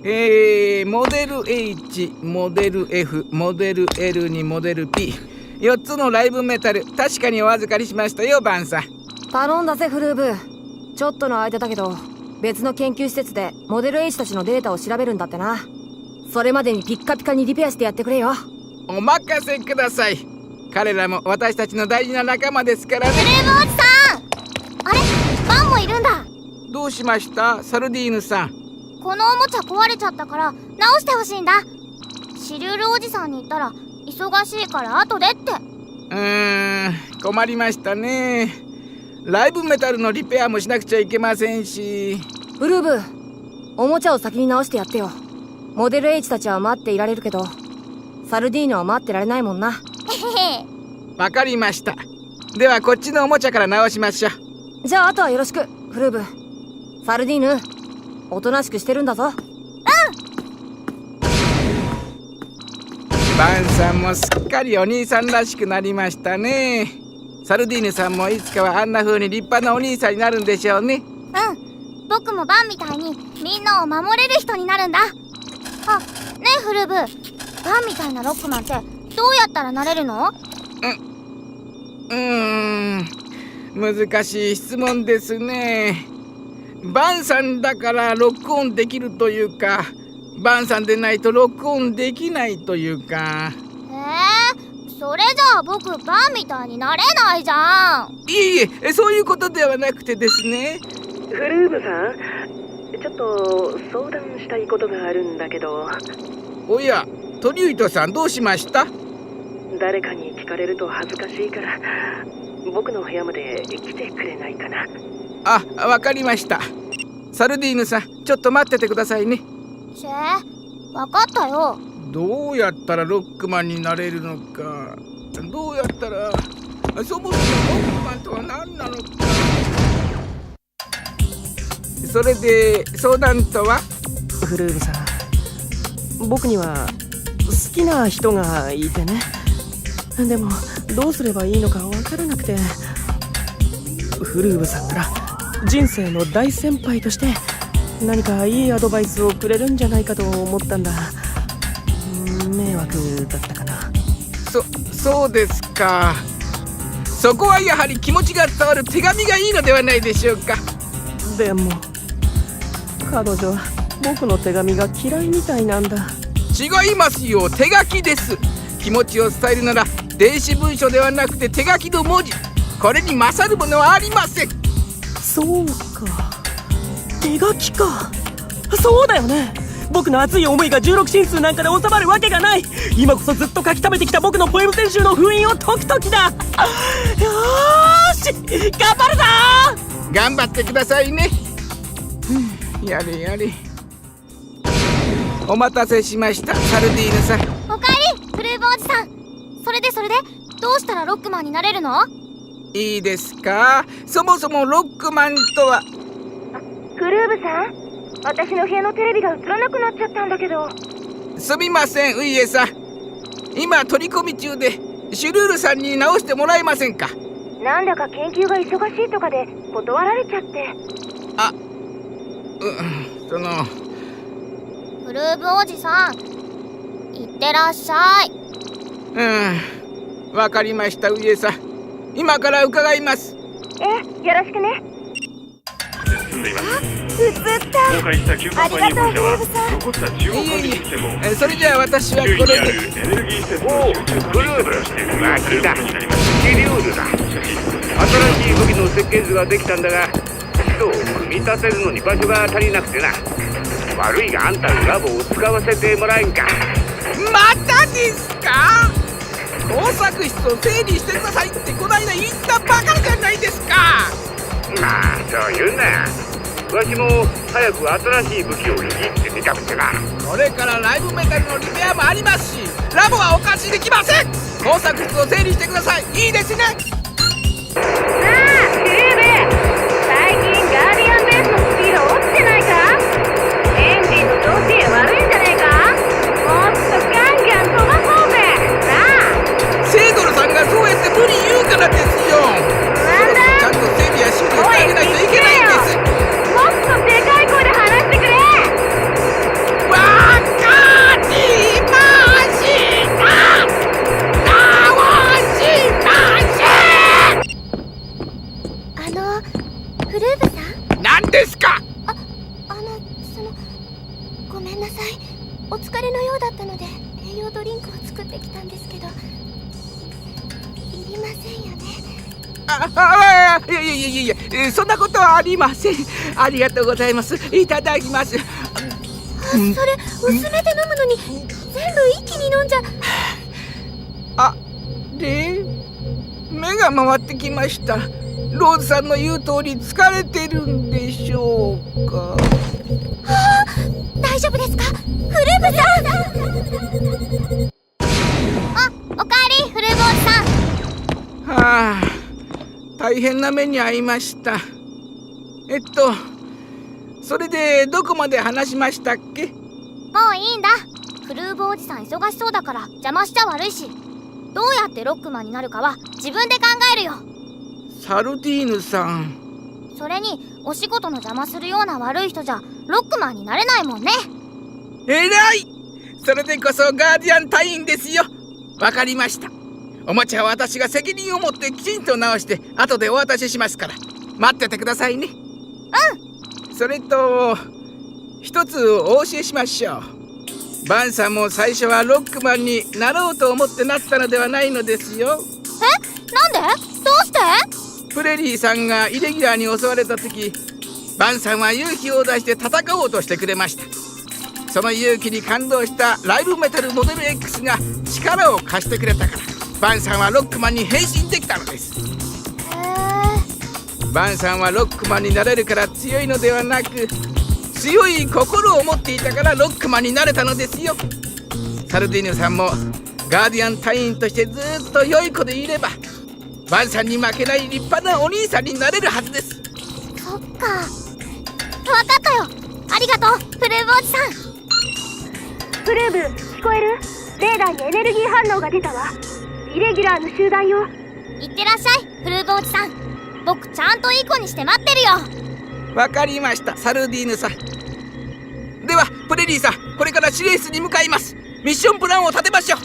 モデル H、モデル F、モデル L にモデル P、4つのライブメタル確かにお預かりしましたよ、バンさん。頼んだぜフルーブ。ちょっとの間だけど別の研究施設でモデル H たちのデータを調べるんだってな。それまでにピッカピカにリペアしてやってくれよ。お任せください。彼らも私たちの大事な仲間ですからね。フルーブおじさん、あれ、バンもいるんだ。どうしました、サルディーヌさん。このおもちゃ壊れちゃったから直してほしいんだ。シリュールおじさんに言ったら忙しいから後でって。困りましたね。ライブメタルのリペアもしなくちゃいけませんし。フルーブ、おもちゃを先に直してやってよ。モデル H たちは待っていられるけどサルディーヌは待ってられないもんな。わかりました。ではこっちのおもちゃから直しましょう。じゃああとはよろしくフルーブ。サルディーヌ、おとなしくしてるんだぞ。バンさんもすっかりお兄さんらしくなりましたね。サルディーヌさんもいつかはあんな風に立派なお兄さんになるんでしょうね。僕もバンみたいにみんなを守れる人になるんだ。あ、ねえフルーブ、バンみたいなロックマンってどうやったらなれるの？難しい質問ですね。バンさんだからロックオンできるというか、バンさんでないとロックオンできないというか。それじゃあ僕バンみたいになれないじゃん。いえ、そういうことではなくてですね。フルーブさん、ちょっと相談したいことがあるんだけど。おや、トリュイトさんどうしました？誰かに聞かれると恥ずかしいから僕の部屋まで来てくれないかな。あ、わかりました。サルディーヌさん、ちょっと待っててくださいね。わかったよ。どうやったらロックマンになれるのか、どうやったら、そもそもロックマンとは何なのか。それで相談とは？フルーブさん、僕には好きな人がいてね。でもどうすればいいのかわからなくて、フルーブさんなら人生の大先輩として何かいいアドバイスをくれるんじゃないかと思ったんだ。迷惑だったかな。そうですか。そこはやはり気持ちが伝わる手紙がいいのではないでしょうか。でも彼女は僕の手紙が嫌いみたいなんだ。違いますよ、手書きです。気持ちを伝えるなら電子文書ではなくて手書きの文字、これに勝るものはありません。そうか、手書きか。そうだよね。僕の熱い思いが16進数なんかで収まるわけがない。今こそずっと書き溜めてきた僕のポエム選集の封印を解く時だ。よーし、頑張るぞー。頑張ってくださいね。やれやれ。お待たせしました、サルディーヌさん。おかえりフルーブおじさん。それでどうしたらロックマンになれるの？いいですか。そもそもロックマンとは。フルーブさん、私の部屋のテレビが映らなくなっちゃったんだけど。すみません、ウイエさん。今取り込み中でシュルールさんに直してもらえませんか？なんだか研究が忙しいとかで断られちゃって。フルーブおじさん、いってらっしゃい。わかりました、ウイエさん。今から伺います。よろしくね。映った。ありがとうフルーブさん。残った中央管理システムを。それじゃあ私はこれで。ブルーブ、聞いた。シリュールだ。新しい武器の設計図ができたんだが、どう組み立てるのに場所が足りなくてな。悪いがあんたのラボを使わせてもらえんか。またですか？工作室を整理してくださいってこないだ言ったばかりじゃないですか。まあそう言うな。わしも早く新しい武器をいじってみたくてな。これからライブメタルのリペアもありますし、ラボはお貸しできません。工作室を整理してください。いいですね。シルーブ、最近ガーディアンベースのスピード落ちてないか？エンジンの調子悪いんじゃねえか？もっとガンガン飛ばそうぜ。なあ、セイドルさんがそうやって無理言うからですよ。なんだ？ちゃんと整備や修理をしてあげないといけないんです。もっとでかい声で話してくれ。わですか？ごめんなさい。お疲れのようだったので栄養ドリンクを作ってきたんですけど、いりませんよね。いや、そんなことはありません。ありがとうございます。いただきます。それ薄めて飲むのに全部一気に飲んじゃ。で、目が回ってきました。ローズさんの言う通り疲れてるんでしょうか？大丈夫ですか、フルーブさん。おかえり、フルーブおじさん。大変な目に遭いました。それでどこまで話しましたっけ？もういいんだ。フルーブおじさん忙しそうだから邪魔しちゃ悪いし、どうやってロックマンになるかは自分で考えるよ。サルディーヌさん。それにお仕事の邪魔するような悪い人じゃロックマンになれないもんね。えらい！それでこそガーディアン隊員ですよ。わかりました。おもちゃは私が責任を持ってきちんと直して後でお渡ししますから待っててくださいね。それと一つお教えしましょう。バンさんも最初はロックマンになろうと思ってなったのではないのですよ。なんで？どうして？プレリーさんがイレギュラーに襲われた時、バンさんは勇気を出して戦おうとしてくれました。その勇気に感動したライブメタルモデル X が力を貸してくれたから、バンさんはロックマンに変身できたのです。バンさんはロックマンになれるから強いのではなく、強い心を持っていたからロックマンになれたのですよ。サルディーヌさんもガーディアン隊員としてずっと良い子でいれば、バンさんに負けない立派なお兄さんになれるはずです。そっか、わかったよ。ありがとう、フルーブおじさん。フルーブ、聞こえる？レーダーにエネルギー反応が出たわ。イレギュラーの集団よ。いってらっしゃい、フルーブおじさん。僕ちゃんといい子にして待ってるよ。わかりました、サルディーヌさん。ではプレリーさん、これから指令室に向かいます。ミッションプランを立てましょう。